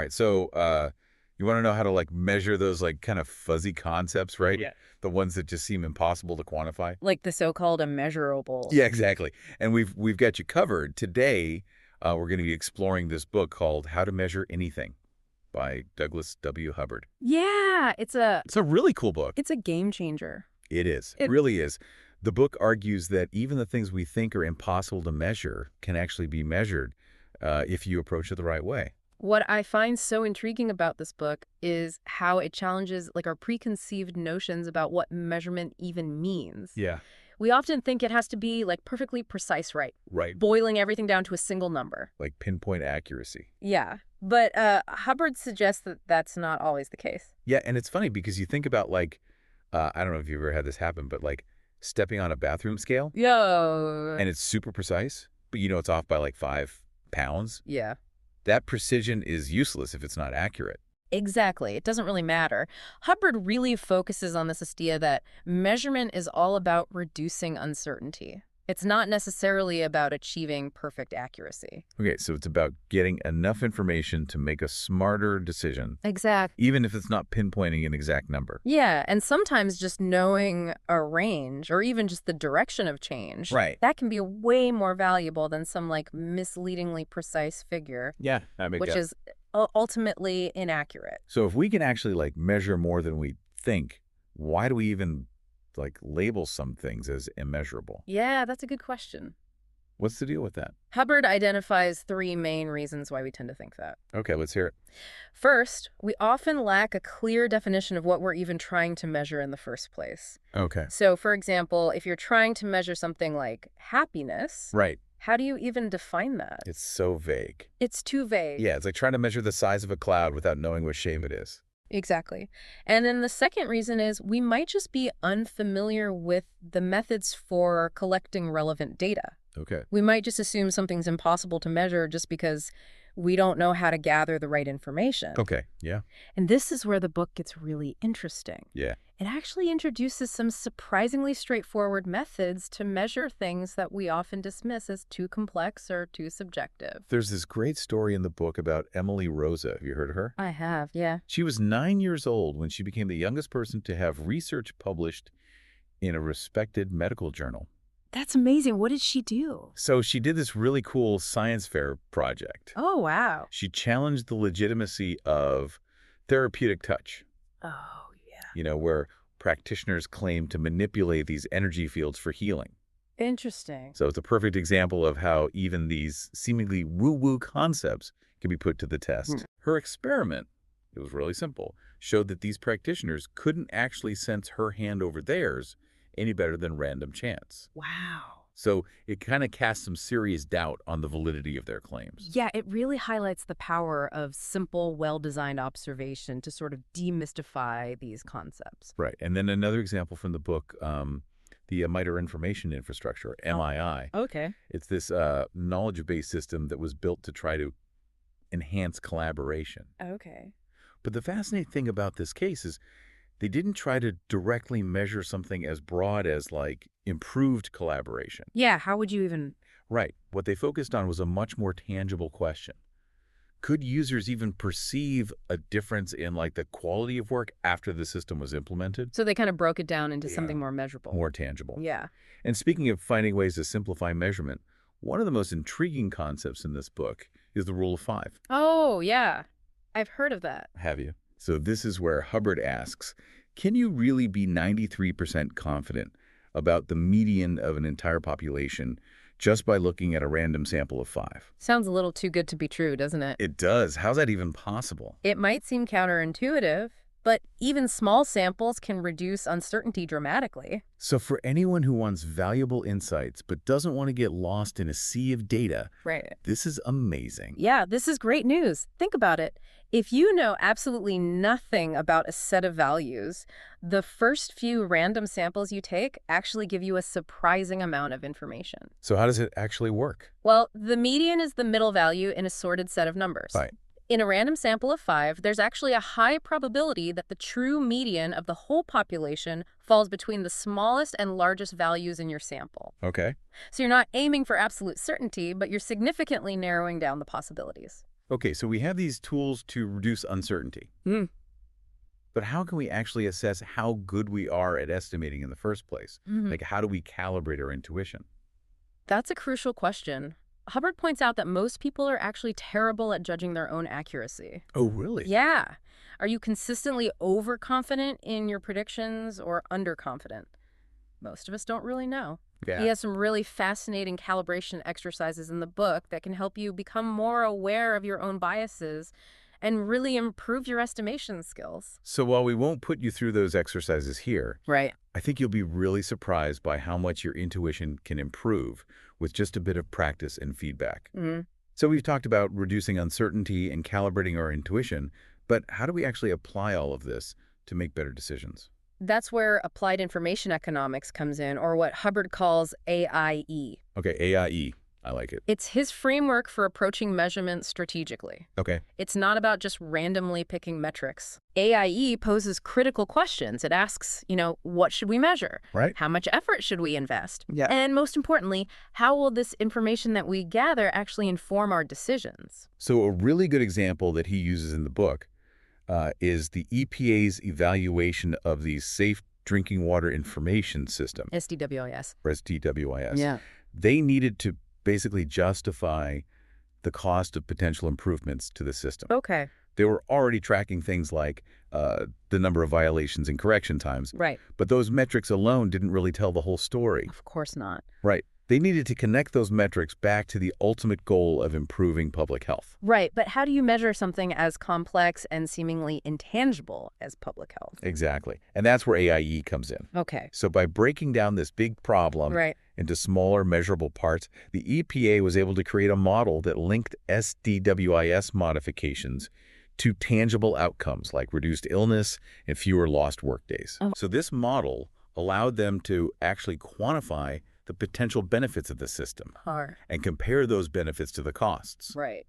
right. So you want to know how to like measure those like kind of fuzzy concepts, right? Yeah. The ones that just seem impossible to quantify. Like the so-called immeasurables. Yeah, exactly. And we've got you covered. Today, we're going to be exploring this book called How to Measure Anything by Douglas W. Hubbard. Yeah, it's a really cool book. game changer. It is. It really is. The book argues that even the things we think are impossible to measure can actually be measured if you approach it the right way. What I find so intriguing about this book is how it challenges like our preconceived notions about what measurement even means. Yeah. We often think it has to be like perfectly precise, right? Right. Boiling everything down to a single number. Like pinpoint accuracy. Yeah, but Hubbard suggests that that's not always the case. Yeah, and it's funny because you think about like, I don't know if you've ever had this happen, but like stepping on a bathroom scale. Yo. And it's super precise, but you know it's off by like 5 pounds. Yeah. That precision is useless if it's not accurate. Exactly. It doesn't really matter. Hubbard really focuses on this idea that measurement is all about reducing uncertainty. It's not necessarily about achieving perfect accuracy. Okay, so it's about getting enough information to make a smarter decision, Exactly. even if it's not pinpointing an exact number. Yeah, and sometimes just knowing a range or even just the direction of change, Right. that can be way more valuable than some like misleadingly precise figure, Yeah, that makes which is ultimately inaccurate. So if we can actually like measure more than we think, why do we even like label some things as immeasurable? Yeah, that's a good question. What's the deal with that? Hubbard identifies 3 main reasons why we tend to think that. Okay, let's hear it. First, we often lack a clear definition of what we're even trying to measure in the first place. Okay. So, for example, if you're trying to measure something like happiness, Right. how do you even define that? It's so vague. It's too vague. Yeah, it's like trying to measure the size of a cloud without knowing what shape it is. Exactly. And then the second reason is we might just be unfamiliar with the methods for collecting relevant data. Okay. We might just assume something's impossible to measure just because we don't know how to gather the right information. Okay, yeah. And this is where the book gets really interesting. Yeah. It actually introduces some surprisingly straightforward methods to measure things that we often dismiss as too complex or too subjective. There's this great story in the book about Emily Rosa. Have you heard of her? I have, yeah. She was 9 years old when she became the youngest person to have research published in a respected medical journal. That's amazing. What did she do? So she did this really cool science fair project. Oh, wow. She challenged the legitimacy of therapeutic touch, Oh, yeah. you know, where practitioners claim to manipulate these energy fields for healing. Interesting. So it's a perfect example of how even these seemingly woo-woo concepts can be put to the test. Her experiment, it was really simple, showed that these practitioners couldn't actually sense her hand over theirs any better than random chance. Wow. So it kind of casts some serious doubt on the validity of their claims. Yeah, it really highlights the power of simple, well-designed observation to sort of demystify these concepts. Right. And then another example from the book, the MITRE Information Infrastructure, or MII. Okay. It's this knowledge-based system that was built to try to enhance collaboration. Okay. But the fascinating thing about this case is they didn't try to directly measure something as broad as, like, improved collaboration. Yeah, how would you even... Right. What they focused on was a much more tangible question. Could users even perceive a difference in, like, the quality of work after the system was implemented? So they kind of broke it down into something more measurable. More tangible. Yeah. And speaking of finding ways to simplify measurement, one of the most intriguing concepts in this book is the rule of 5. Oh, yeah. I've heard of that. Have you? So this is where Hubbard asks, can you really be 93% confident about the median of an entire population just by looking at a random sample of 5? Sounds a little too good to be true, doesn't it? It does. How's that even possible? It might seem counterintuitive, but even small samples can reduce uncertainty dramatically. So for anyone who wants valuable insights but doesn't want to get lost in a sea of data, Right. this is amazing. Yeah, this is great news. Think about it. If you know absolutely nothing about a set of values, the first few random samples you take actually give you a surprising amount of information. So how does it actually work? Well, the median is the middle value in a sorted set of numbers. Right. In a random sample of 5, there's actually a high probability that the true median of the whole population falls between the smallest and largest values in your sample. Okay. So you're not aiming for absolute certainty, but you're significantly narrowing down the possibilities. Okay, so we have these tools to reduce uncertainty. But how can we actually assess how good we are at estimating in the first place? Mm-hmm. Like, how do we calibrate our intuition? That's a crucial question. Hubbard points out that most people are actually terrible at judging their own accuracy. Oh, really? Yeah. Are you consistently overconfident in your predictions or underconfident? Most of us don't really know. He Yeah. has some really fascinating calibration exercises in the book that can help you become more aware of your own biases and really improve your estimation skills. So while we won't put you through those exercises here, Right. I think you'll be really surprised by how much your intuition can improve with just a bit of practice and feedback. Mm. So we've talked about reducing uncertainty and calibrating our intuition, but how do we actually apply all of this to make better decisions? That's where applied information economics comes in, or what Hubbard calls AIE. Okay, AIE. I like it. It's his framework for approaching measurement strategically. Okay. It's not about just randomly picking metrics. AIE poses critical questions. It asks, what should we measure? Right. How much effort should we invest? Yeah. And most importantly, how will this information that we gather actually inform our decisions? So a really good example that he uses in the book is the EPA's evaluation of the Safe Drinking Water Information System, SDWIS. or SDWIS. Yeah. They needed to basically justify the cost of potential improvements to the system. Okay. They were already tracking things like the number of violations and correction times, Right. but those metrics alone didn't really tell the whole story. Of course not. Right. They needed to connect those metrics back to the ultimate goal of improving public health. Right. But how do you measure something as complex and seemingly intangible as public health? Exactly. And that's where AIE comes in. Okay. So by breaking down this big problem Right. into smaller measurable parts, the EPA was able to create a model that linked SDWIS modifications to tangible outcomes like reduced illness and fewer lost workdays. Oh. So this model allowed them to actually quantify the potential benefits of the system and compare those benefits to the costs. Right.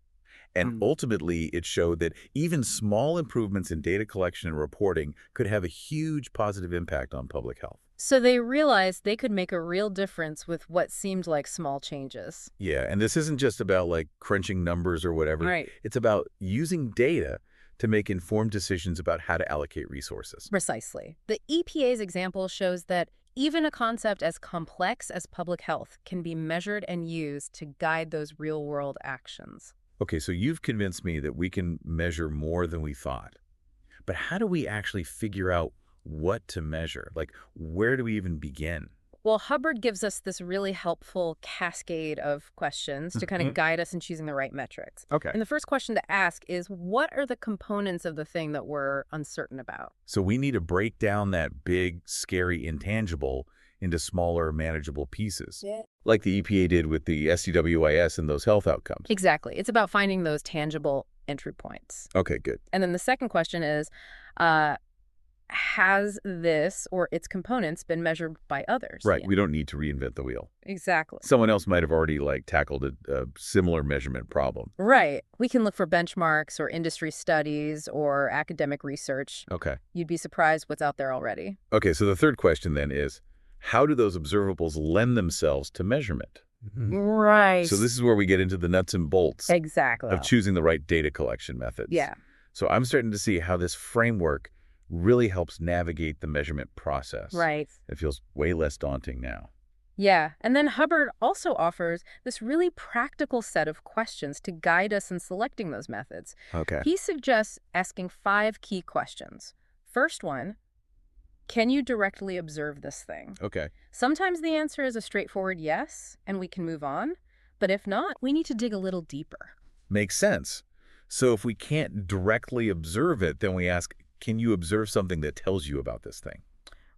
And ultimately, it showed that even small improvements in data collection and reporting could have a huge positive impact on public health. So they realized they could make a real difference with what seemed like small changes. Yeah, and this isn't just about like crunching numbers or whatever. Right. It's about using data to make informed decisions about how to allocate resources. Precisely. The EPA's example shows that even a concept as complex as public health can be measured and used to guide those real-world actions. Okay, so you've convinced me that we can measure more than we thought. But how do we actually figure out what to measure? Like, where do we even begin? Well, Hubbard gives us this really helpful cascade of questions to kind of guide us in choosing the right metrics. Okay. And the first question to ask is, what are the components of the thing that we're uncertain about? So we need to break down that big, scary intangible into smaller, manageable pieces, like the EPA did with the SDWIS and those health outcomes. Exactly. It's about finding those tangible entry points. Okay, good. And then the second question is, has this or its components been measured by others? Right. Yeah. We don't need to reinvent the wheel. Exactly. Someone else might have already tackled a similar measurement problem. Right. We can look for benchmarks or industry studies or academic research. Okay. You'd be surprised what's out there already. Okay, so the third question then is, how do those observables lend themselves to measurement? Right. So this is where we get into the nuts and bolts Exactly. of choosing the right data collection methods. Yeah. So I'm starting to see how this framework really helps navigate the measurement process. Right. It feels way less daunting now. Yeah. And then Hubbard also offers this really practical set of questions to guide us in selecting those methods. Okay. He suggests asking 5 key questions. First one, can you directly observe this thing? Okay. Sometimes the answer is a straightforward yes, and we can move on. But if not, we need to dig a little deeper. Makes sense. So if we can't directly observe it, then we ask, can you observe something that tells you about this thing?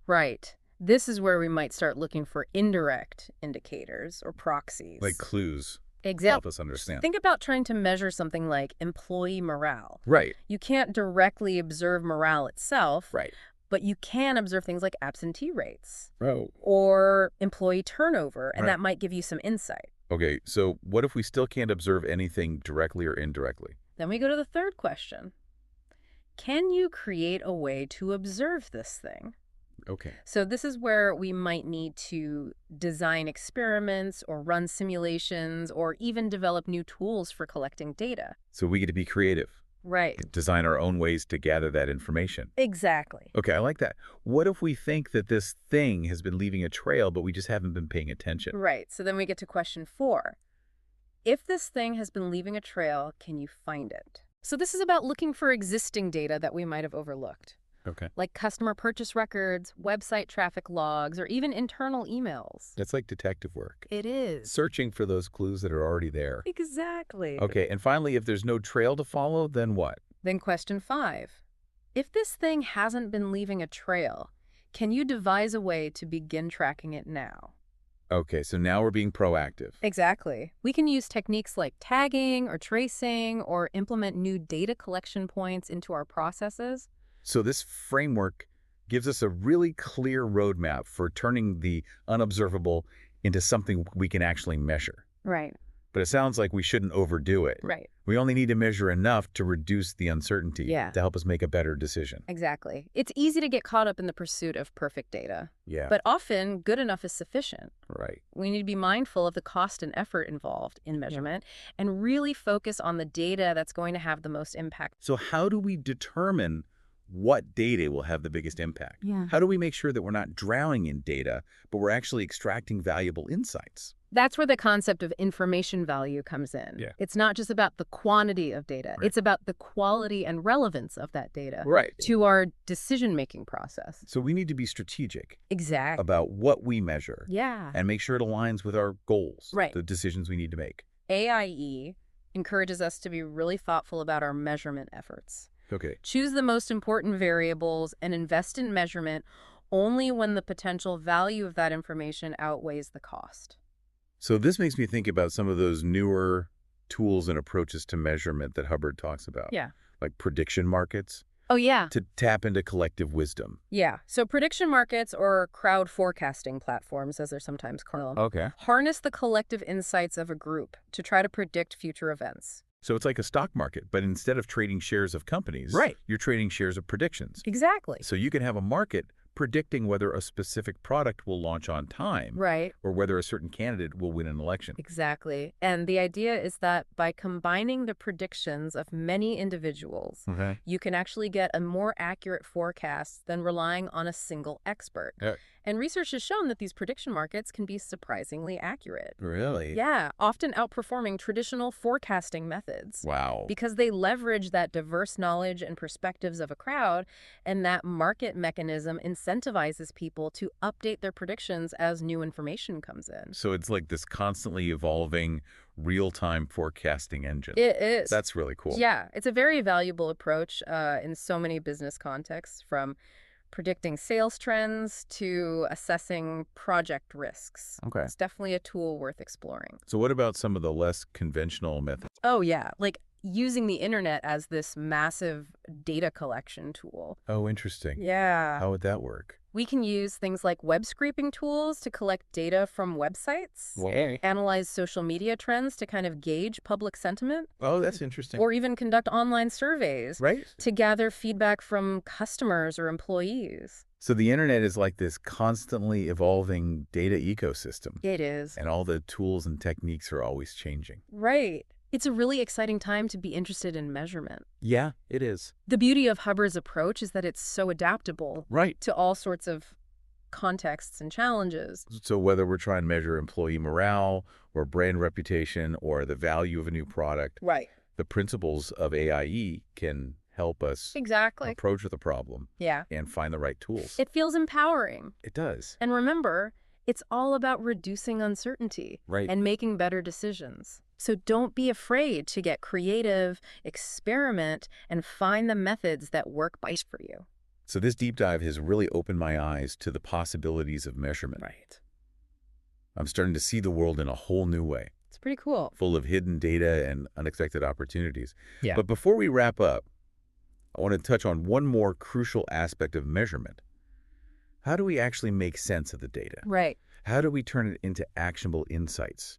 Right. This is where we might start looking for indirect indicators or proxies. Like clues. Exactly. Help us understand. Think about trying to measure something like employee morale. Right. You can't directly observe morale itself, Right. but you can observe things like absentee rates Oh. or employee turnover, and Right. that might give you some insight. Okay, so what if we still can't observe anything directly or indirectly? Then we go to the third question. Can you create a way to observe this thing? Okay. So this is where we might need to design experiments or run simulations or even develop new tools for collecting data. So we get to be creative, Right. design our own ways to gather that information. Exactly. Okay, I like that. What if we think that this thing has been leaving a trail, but we just haven't been paying attention? Right. So then we get to question 4. If this thing has been leaving a trail, can you find it? So this is about looking for existing data that we might have overlooked, Okay. like customer purchase records, website traffic logs, or even internal emails. That's like detective work. It is. Searching for those clues that are already there. Exactly. Okay, and finally, if there's no trail to follow, then what? Then question 5. If this thing hasn't been leaving a trail, can you devise a way to begin tracking it now? Okay, so now we're being proactive. Exactly. We can use techniques like tagging or tracing or implement new data collection points into our processes. So this framework gives us a really clear roadmap for turning the unobservable into something we can actually measure. Right. But it sounds like we shouldn't overdo it. Right. We only need to measure enough to reduce the uncertainty Yeah. to help us make a better decision. Exactly. It's easy to get caught up in the pursuit of perfect data, Yeah, but often good enough is sufficient. right. We need to be mindful of the cost and effort involved in measurement and really focus on the data that's going to have the most impact. So how do we determine what data will have the biggest impact? Yeah. How do we make sure that we're not drowning in data, but we're actually extracting valuable insights? That's where the concept of information value comes in. Yeah. It's not just about the quantity of data. Right. It's about the quality and relevance of that data Right. to our decision-making process. So we need to be strategic Exactly. about what we measure Yeah. and make sure it aligns with our goals, Right. the decisions we need to make. AIE encourages us to be really thoughtful about our measurement efforts. Okay. Choose the most important variables and invest in measurement only when the potential value of that information outweighs the cost. So this makes me think about some of those newer tools and approaches to measurement that Hubbard talks about. Yeah. Like prediction markets Oh, yeah. to tap into collective wisdom. Yeah. So prediction markets, or crowd forecasting platforms, as they're sometimes called, Okay. harness the collective insights of a group to try to predict future events. So it's like a stock market, but instead of trading shares of companies, Right. you're trading shares of predictions. Exactly. So you can have a market predicting whether a specific product will launch on time Right. or whether a certain candidate will win an election. Exactly. And the idea is that by combining the predictions of many individuals, Okay. you can actually get a more accurate forecast than relying on a single expert. Yeah. And research has shown that these prediction markets can be surprisingly accurate. Really? Yeah, often outperforming traditional forecasting methods. Wow. Because they leverage that diverse knowledge and perspectives of a crowd, and that market mechanism incentivizes people to update their predictions as new information comes in. So it's like this constantly evolving real-time forecasting engine. It is. That's really cool. Yeah, it's a very valuable approach in so many business contexts, from predicting sales trends to assessing project risks. Okay. It's definitely a tool worth exploring. So what about some of the less conventional methods? Oh, yeah, like using the internet as this massive data collection tool. Oh, interesting. Yeah. How would that work? We can use things like web scraping tools to collect data from websites, analyze social media trends to kind of gauge public sentiment, Oh, that's interesting. or even conduct online surveys Right? to gather feedback from customers or employees. So the internet is like this constantly evolving data ecosystem, It is. and all the tools and techniques are always changing. Right. It's a really exciting time to be interested in measurement. Yeah, it is. The beauty of Hubbard's approach is that it's so adaptable Right. to all sorts of contexts and challenges. So whether we're trying to measure employee morale or brand reputation or the value of a new product, Right. the principles of AIE can help us Exactly. approach the problem Yeah. and find the right tools. It feels empowering. It does. And remember, it's all about reducing uncertainty Right. and making better decisions. So don't be afraid to get creative, experiment, and find the methods that work best for you. So this deep dive has really opened my eyes to the possibilities of measurement. Right. I'm starting to see the world in a whole new way, It's pretty cool. full of hidden data and unexpected opportunities. Yeah. But before we wrap up, I want to touch on one more crucial aspect of measurement. How do we actually make sense of the data? Right. How do we turn it into actionable insights?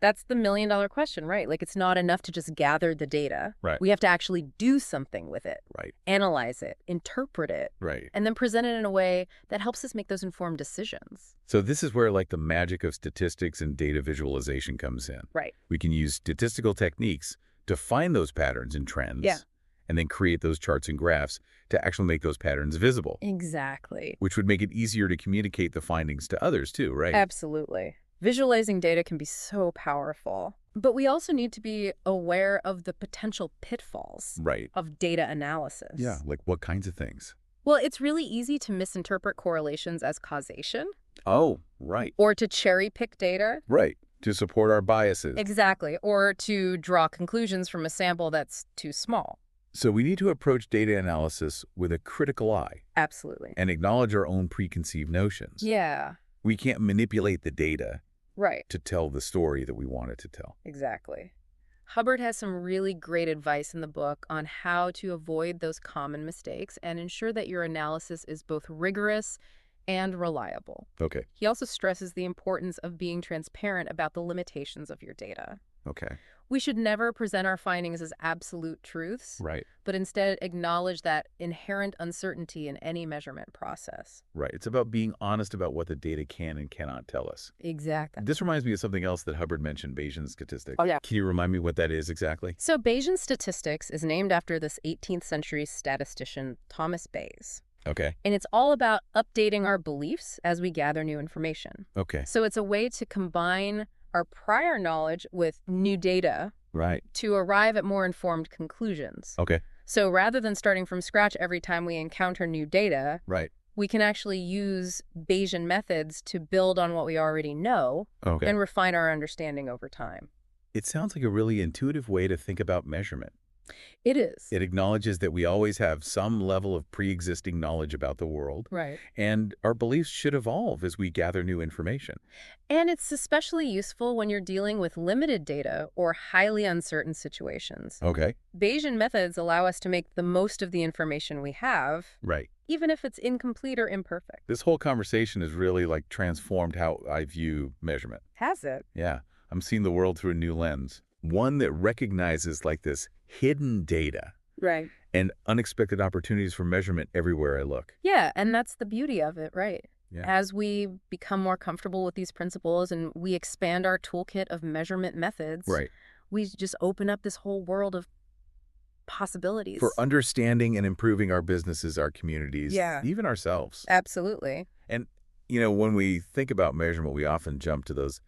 That's the million-dollar question, right? Like, it's not enough to just gather the data. Right. We have to actually do something with it. Right. Analyze it, interpret it, Right. and then present it in a way that helps us make those informed decisions. So this is where like the magic of statistics and data visualization comes in. Right. We can use statistical techniques to find those patterns and trends. Yeah. And then create those charts and graphs to actually make those patterns visible. Exactly. Which would make it easier to communicate the findings to others too, right? Absolutely. Visualizing data can be so powerful. But we also need to be aware of the potential pitfalls Right. of data analysis. Yeah, like what kinds of things? Well, it's really easy to misinterpret correlations as causation Oh, right. or to cherry pick data. Right. To support our biases. Exactly. Or to draw conclusions from a sample that's too small. So we need to approach data analysis with a critical eye Absolutely. and acknowledge our own preconceived notions. Yeah. We can't manipulate the data Right. to tell the story that we want it to tell. Exactly. Hubbard has some really great advice in the book on how to avoid those common mistakes and ensure that your analysis is both rigorous and reliable. Okay. He also stresses the importance of being transparent about the limitations of your data. Okay. We should never present our findings as absolute truths, Right. but instead acknowledge that inherent uncertainty in any measurement process. Right. It's about being honest about what the data can and cannot tell us. Exactly. This reminds me of something else that Hubbard mentioned, Bayesian statistics. Oh, yeah. Can you remind me what that is exactly? So Bayesian statistics is named after this 18th century statistician Thomas Bayes. Okay. And it's all about updating our beliefs as we gather new information. Okay. So it's a way to combine our prior knowledge with new data Right. to arrive at more informed conclusions. Okay. So rather than starting from scratch every time we encounter new data, Right. we can actually use Bayesian methods to build on what we already know Okay. and refine our understanding over time. It sounds like a really intuitive way to think about measurement. It is. It acknowledges that we always have some level of pre-existing knowledge about the world, Right. and our beliefs should evolve as we gather new information. And it's especially useful when you're dealing with limited data or highly uncertain situations. Okay. Bayesian methods allow us to make the most of the information we have, Right. even if it's incomplete or imperfect. This whole conversation has really like transformed how I view measurement. Has it? Yeah. I'm seeing the world through a new lens. One that recognizes like this hidden data Right. and unexpected opportunities for measurement everywhere I look. Yeah, and that's the beauty of it, right? Yeah. As we become more comfortable with these principles and we expand our toolkit of measurement methods, Right. we just open up this whole world of possibilities. For understanding and improving our businesses, our communities, Yeah. even ourselves. Absolutely. And, you know, when we think about measurement, we often jump to those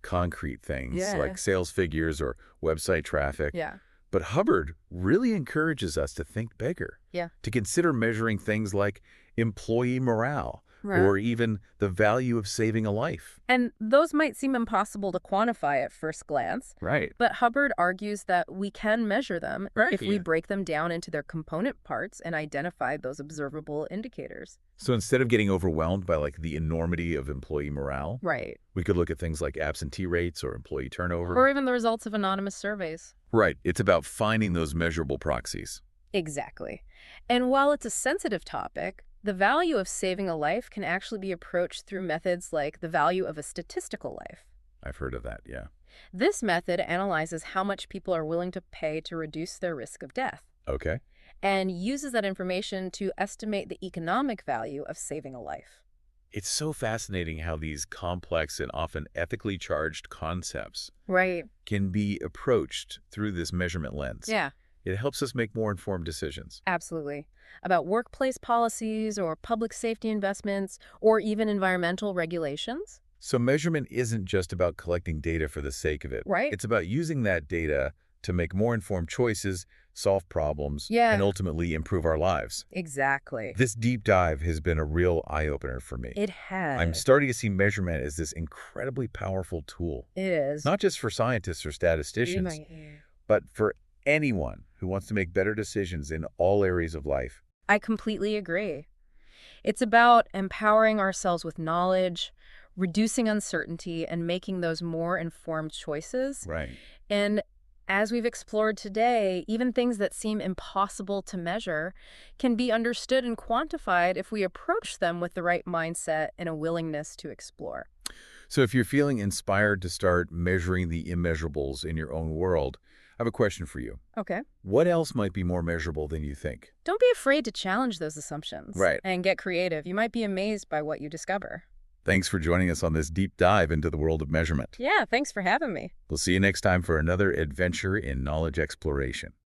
concrete things Yeah. like sales figures or website traffic. Yeah. But Hubbard really encourages us to think bigger. Yeah. To consider measuring things like employee morale Right. or even the value of saving a life. And those might seem impossible to quantify at first glance, Right. but Hubbard argues that we can measure them Right. if we break them down into their component parts and identify those observable indicators. So instead of getting overwhelmed by like the enormity of employee morale, Right. we could look at things like absentee rates or employee turnover. Or even the results of anonymous surveys. Right. It's about finding those measurable proxies. Exactly. And while it's a sensitive topic, the value of saving a life can actually be approached through methods like the value of a statistical life. I've heard of that, yeah. This method analyzes how much people are willing to pay to reduce their risk of death Okay. and uses that information to estimate the economic value of saving a life. It's so fascinating how these complex and often ethically charged concepts Right. can be approached through this measurement lens. Yeah, It helps us make more informed decisions. absolutely. About workplace policies or public safety investments or even environmental regulations. So measurement isn't just about collecting data for the sake of it. Right. It's about using that data to make more informed choices, solve problems, Yeah. and ultimately improve our lives. Exactly. This deep dive has been a real eye-opener for me. It has. I'm starting to see measurement as this incredibly powerful tool, It is. not just for scientists or statisticians, but for anyone who wants to make better decisions in all areas of life. I completely agree. It's about empowering ourselves with knowledge, reducing uncertainty, and making those more informed choices. Right. And as we've explored today, even things that seem impossible to measure can be understood and quantified if we approach them with the right mindset and a willingness to explore. So if you're feeling inspired to start measuring the immeasurables in your own world, I have a question for you. Okay. What else might be more measurable than you think? Don't be afraid to challenge those assumptions. Right. And get creative. You might be amazed by what you discover. Thanks for joining us on this deep dive into the world of measurement. Yeah, thanks for having me. We'll see you next time for another adventure in knowledge exploration.